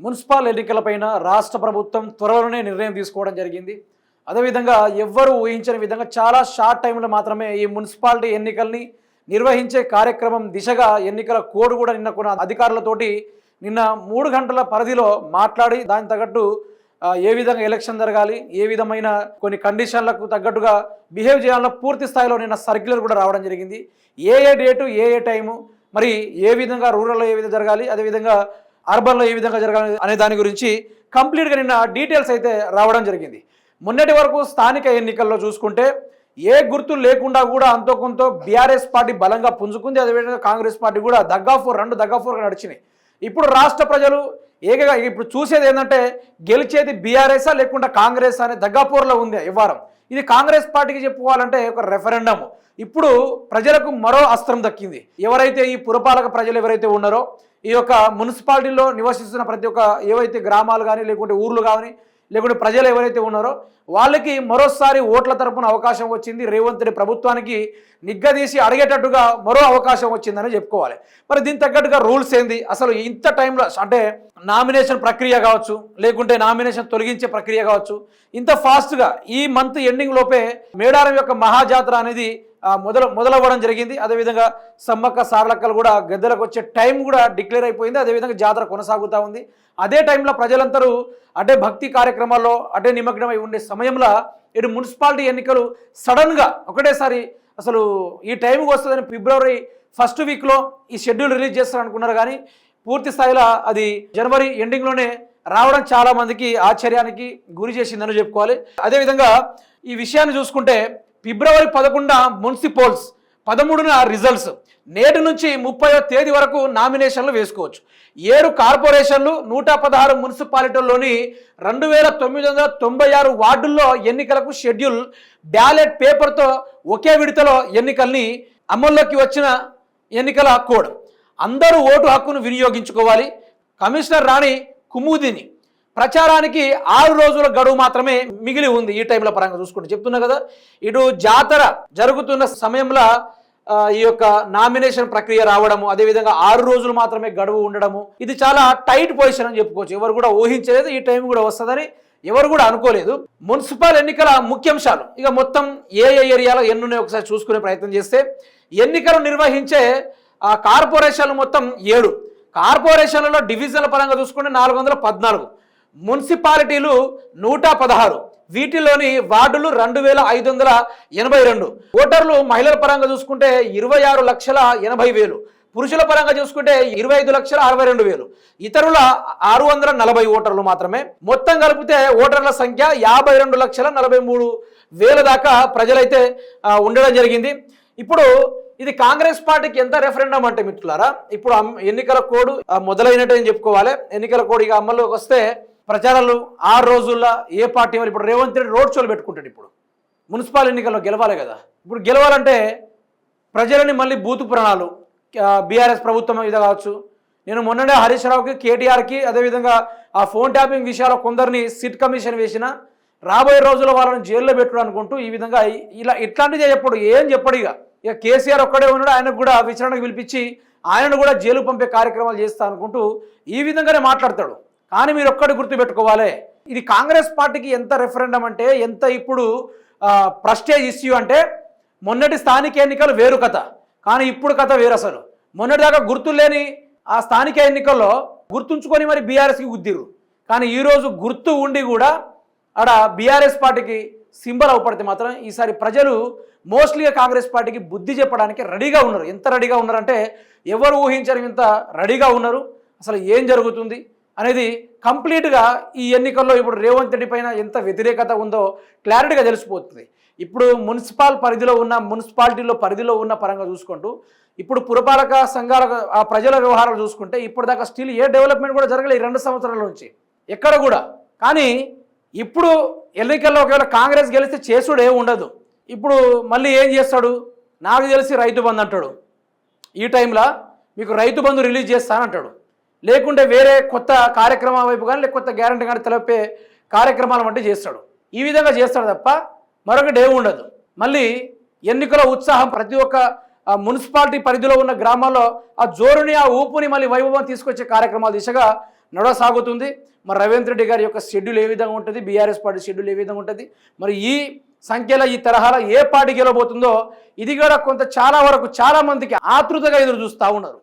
Municipal ఎన్నికలపైన రాష్ట్ర ప్రభుత్వం త్వరలోనే నిర్ణయం తీసుకోవడం జరిగింది. అదేవిధంగా ఎవ్వరూ ఊహించని విధంగా చాలా షార్ట్ టైంలో మాత్రమే ఈ మున్సిపాలిటీ ఎన్నికల్ని నిర్వహించే కార్యక్రమం దిశగా ఎన్నికల కోడ్ కూడా నిన్న కొన్ని అధికారులతోటి నిన్న 3 గంటల పరిధిలో మాట్లాడి దానికి తగ్గట్టు ఏ విధంగా ఎలక్షన్ జరగాలి, ఏ విధమైన కొన్ని కండిషన్లకు తగ్గట్టుగా బిహేవ్ చేయాలన్న పూర్తి స్థాయిలో నిన్న సర్క్యులర్ కూడా రావడం జరిగింది. ఏ డేటు, ఏ టైము, మరి ఏ విధంగా రూరల్లో ఏ విధంగా జరగాలి, అదేవిధంగా అర్బన్లో ఏ విధంగా జరగాలి అనే దాని గురించి కంప్లీట్గా నిన్న డీటెయిల్స్ అయితే రావడం జరిగింది. మొన్నటి వరకు స్థానిక ఎన్నికల్లో చూసుకుంటే ఏ గుర్తు లేకుండా కూడా అంతో కొంత బీఆర్ఎస్ పార్టీ బలంగా పుంజుకుంది. అదేవిధంగా కాంగ్రెస్ పార్టీ కూడా రెండు దగ్గాఫోర్గా నడిచినాయి. ఇప్పుడు రాష్ట్ర ప్రజలు ఏకగా ఇప్పుడు చూసేది ఏంటంటే గెలిచేది బీఆర్ఎస్ లేకుండా కాంగ్రెస్ అనే దగ్గాపూర్లో ఉంది ఈ వారం. ఇది కాంగ్రెస్ పార్టీకి చెప్పుకోవాలంటే ఒక రెఫరెండమ్. ఇప్పుడు ప్రజలకు మరో అస్త్రం దక్కింది. ఎవరైతే ఈ పురపాలక ప్రజలు ఎవరైతే ఉన్నారో ఈ యొక్క మున్సిపాలిటీలో నివసిస్తున్న ప్రతి ఒక్క ఏవైతే గ్రామాలు కానీ లేకుంటే ఊర్లు కానీ లేకుంటే ప్రజలు ఎవరైతే ఉన్నారో వాళ్ళకి మరోసారి ఓట్ల తరపున అవకాశం వచ్చింది. రేవంత్ రెడ్డి ప్రభుత్వానికి నిగ్గదీసి అడిగేటట్టుగా మరో అవకాశం వచ్చిందని చెప్పుకోవాలి. మరి దీనికి తగ్గట్టుగా రూల్స్ ఏంది, అసలు ఇంత టైంలో అంటే నామినేషన్ ప్రక్రియ కావచ్చు, లేకుంటే నామినేషన్ తొలగించే ప్రక్రియ కావచ్చు, ఇంత ఫాస్ట్గా ఈ మంత్ ఎండింగ్ లోపే మేడారం యొక్క మహాజాతర అనేది మొదలవ్వడం జరిగింది. అదేవిధంగా సమ్మక్క సారలక్కలు కూడా గద్దెలకు వచ్చే టైం కూడా డిక్లేర్ అయిపోయింది. అదేవిధంగా జాతర కొనసాగుతూ ఉంది. అదే టైంలో ప్రజలందరూ అటే భక్తి కార్యక్రమాల్లో అటే నిమగ్నమై ఉండే సమయంలో ఇటు మున్సిపాలిటీ ఎన్నికలు సడన్గా ఒకటేసారి అసలు ఈ టైంకి వస్తుందని ఫిబ్రవరి ఫస్ట్ వీక్లో ఈ షెడ్యూల్ రిలీజ్ చేస్తారనుకున్నారు. కానీ పూర్తి స్థాయిలో అది జనవరి ఎండింగ్లోనే రావడం చాలామందికి ఆశ్చర్యానికి గురి చేసిందని చెప్పుకోవాలి. అదేవిధంగా ఈ విషయాన్ని చూసుకుంటే ఫిబ్రవరి 11 మున్సిపల్స్, 13న రిజల్ట్స్, నేటి నుంచి 30వ తేదీ వరకు నామినేషన్లు వేసుకోవచ్చు. 7 కార్పొరేషన్లు, 116 మున్సిపాలిటీల్లోని 2996 వార్డుల్లో ఎన్నికలకు షెడ్యూల్, బ్యాలెట్ పేపర్తో ఒకే విడతలో ఎన్నికల్ని అమల్లోకి వచ్చిన ఎన్నికల కోడ్. అందరూ ఓటు హక్కును వినియోగించుకోవాలి. కమిషనర్ రాణి కుముదిని ప్రచారానికి 6 రోజుల గడువు మాత్రమే మిగిలి ఉంది. ఈ టైంలో పరంగా చూసుకుంటే చెప్తున్నా కదా, ఇటు జాతర జరుగుతున్న సమయంలో ఈ యొక్క నామినేషన్ ప్రక్రియ రావడము, అదేవిధంగా 6 రోజులు మాత్రమే గడువు ఉండడము, ఇది చాలా టైట్ పొజిషన్ అని చెప్పుకోవచ్చు. ఎవరు కూడా ఊహించలేదు ఈ టైం కూడా వస్తుందని, ఎవరు కూడా అనుకోలేదు. మున్సిపల్ ఎన్నికల ముఖ్యాంశాలు ఇక మొత్తం ఏ ఏరియాలో ఎన్నున్నాయో ఒకసారి చూసుకునే ప్రయత్నం చేస్తే, ఎన్నికలు నిర్వహించే కార్పొరేషన్లు మొత్తం 7, కార్పొరేషన్లలో డివిజన్ల పరంగా చూసుకుంటే 414, మున్సిపాలిటీలు 116, వీటిలోని వార్డులు 2582. ఓటర్లు మహిళల పరంగా చూసుకుంటే 26,80,000, పురుషుల పరంగా చూసుకుంటే 25,62,000, ఇతరుల 640 ఓటర్లు మాత్రమే. మొత్తం కలిపితే ఓటర్ల సంఖ్య 52,43,000 దాకా ప్రజలైతే ఉండడం జరిగింది. ఇప్పుడు ఇది కాంగ్రెస్ పార్టీకి ఎంత రెఫరెండం అంటే మిత్రులారా, ఇప్పుడు ఎన్నికల కోడ్ మొదలైనట్టు అని చెప్పుకోవాలి. ఎన్నికల కోడ్ ఇక అమల్లోకి వస్తే ప్రచారాలు 6 రోజుల్లో ఏ పార్టీ వాళ్ళు ఇప్పుడు రేవంత్ రెడ్డి రోడ్ షోలు పెట్టుకుంటాడు. ఇప్పుడు మున్సిపల్ ఎన్నికల్లో గెలవాలి కదా, ఇప్పుడు గెలవాలంటే ప్రజలని మళ్ళీ బూతు పురాణాలు బీఆర్ఎస్ ప్రభుత్వం ఇది కావచ్చు. నేను మొన్ననే హరీష్ రావుకి, కేటీఆర్కి, అదేవిధంగా ఆ ఫోన్ ట్యాపింగ్ విషయాల్లో కొందరిని సిట్ కమిషన్ వేసిన, రాబోయే రోజుల్లో వాళ్ళని జైల్లో పెట్టడం అనుకుంటూ ఈ విధంగా ఇట్లాంటిదే చెప్పడు, ఏం చెప్పడు. ఇక కేసీఆర్ ఒక్కడే ఉన్నాడు, ఆయనకు కూడా విచారణకు పిలిపించి ఆయనను కూడా జైలు పంపే కార్యక్రమాలు చేస్తా అనుకుంటూ ఈ విధంగానే మాట్లాడతాడు. కానీ మీరు ఒక్కటి గుర్తుపెట్టుకోవాలి, ఇది కాంగ్రెస్ పార్టీకి ఎంత రెఫరెండం అంటే, ఎంత ఇప్పుడు ప్రెస్టేజ్ ఇష్యూ అంటే, మొన్నటి స్థానిక ఎన్నికలు వేరు కథ, కానీ ఇప్పుడు కథ వేరు. అసలు మొన్నటిదాకా గుర్తులేని ఆ స్థానిక ఎన్నికల్లో గుర్తుంచుకొని మరి బీఆర్ఎస్కి గుద్దిరు. కానీ ఈరోజు గుర్తు ఉండి కూడా ఆడ బీఆర్ఎస్ పార్టీకి సింబల్ అవపడితే మాత్రం ఈసారి ప్రజలు మోస్ట్లీగా కాంగ్రెస్ పార్టీకి బుద్ధి చెప్పడానికి రెడీగా ఉన్నారు. ఎంత రెడీగా ఉన్నారంటే ఎవరు ఊహించరు ఇంత రెడీగా ఉన్నారు. అసలు ఏం జరుగుతుంది అనేది కంప్లీట్గా ఈ ఎన్నికల్లో ఇప్పుడు రేవంత్ రెడ్డి పైన ఎంత వ్యతిరేకత ఉందో క్లారిటీగా తెలిసిపోతుంది. ఇప్పుడు మున్సిపల్ పరిధిలో ఉన్న మున్సిపాలిటీలో పరిధిలో ఉన్న పరంగా చూసుకుంటూ ఇప్పుడు పురపాలక సంఘాల ఆ ప్రజల వ్యవహారాలు చూసుకుంటే ఇప్పటిదాకా స్టిల్ ఏ డెవలప్మెంట్ కూడా జరగలేదు ఈ 2 సంవత్సరాల నుంచి ఎక్కడ కూడా. కానీ ఇప్పుడు ఎన్నికల్లో ఒకవేళ కాంగ్రెస్ గెలిస్తే చేసుడు ఏమి ఉండదు. ఇప్పుడు మళ్ళీ ఏం చేస్తాడు, నాకు తెలిసి రైతు బంధు అంటాడు. ఈ టైంలో మీకు రైతు బంధు రిలీజ్ చేస్తానంటాడు, లేకుంటే వేరే కొత్త కార్యక్రమం వైపు కానీ లేక కొత్త గ్యారంటీ కానీ తెలిపే కార్యక్రమాలు వంటి చేస్తాడు. ఈ విధంగా చేస్తాడు తప్ప మరొకటి ఏమి ఉండదు. మళ్ళీ ఎన్నికల ఉత్సాహం ప్రతి ఒక్క మున్సిపాలిటీ పరిధిలో ఉన్న గ్రామాల్లో ఆ జోరుని ఆ ఊపుని మళ్ళీ వైభవం తీసుకొచ్చే కార్యక్రమాల దిశగా నడవసాగుతుంది. మరి రేవంత్ రెడ్డి గారి యొక్క షెడ్యూల్ ఏ విధంగా ఉంటుంది, బీఆర్ఎస్ పార్టీ షెడ్యూల్ ఏ విధంగా ఉంటుంది, మరి ఈ సంఖ్యలో ఈ తరహాలో ఏ పార్టీ గెలవబోతుందో ఇది కూడా చాలా వరకు చాలా మందికి ఆతృతగా ఎదురు చూస్తూ ఉన్నారు.